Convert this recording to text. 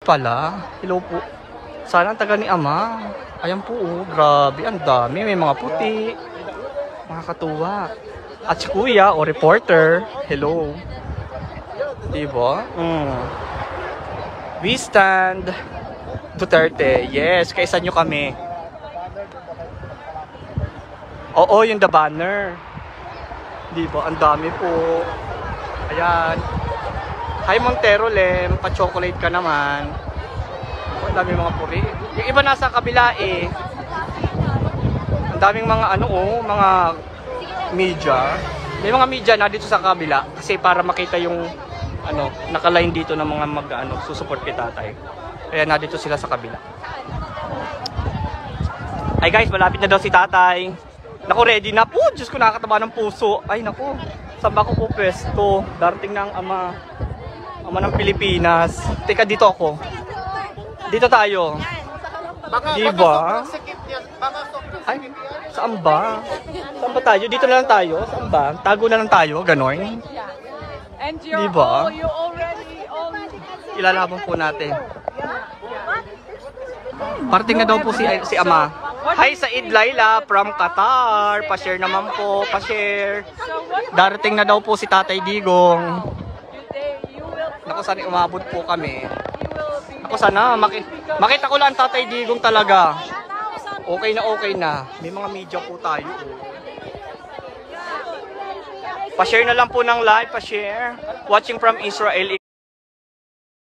pala. Hello po. Sana ang taga ni Ama. Ayan po, oh. Grabe, ang dami. May mga puti. Nakakatuwa. At si Kuya, o reporter. Hello. Diba? We stand Duterte. Yes, kaisa nyo kami. Oo, yung the banner. Diba? Ang dami po. Ayan. Hi Montero Lem, pa-chocolate ka naman. Ang daming mga puri. Yung iba nasa kabila eh. Ang daming mga mga media. May mga media na dito sa kabila kasi para makita yung naka-line dito ng mga susupport kay tatay. Kaya na dito sila sa kabila. Ay guys, malapit na daw si tatay. Naku, ready na po. Diyos ko, nakakataba ng puso. Ay naku, saan ba ako po pwesto? Darating na ang ama ng Pilipinas. Teka, dito ako. Dito tayo. Diba? Ay, saan ba? Saan ba tayo? Dito na lang tayo? Saan ba? Tago na lang tayo? Ganon? Diba? Ilalaban po natin. Parating na daw po si Ama. Hi Said Laila from Qatar. Pa-share naman po. Pa-share. Darating na daw po si Tatay Digong. Naku, sana umabot po kami. Naku, sana makita ko lang Tatay Digong talaga. Okay na. May mga media po tayo. Pa-share na lang po ng live. Pa-share. Watching from Israel.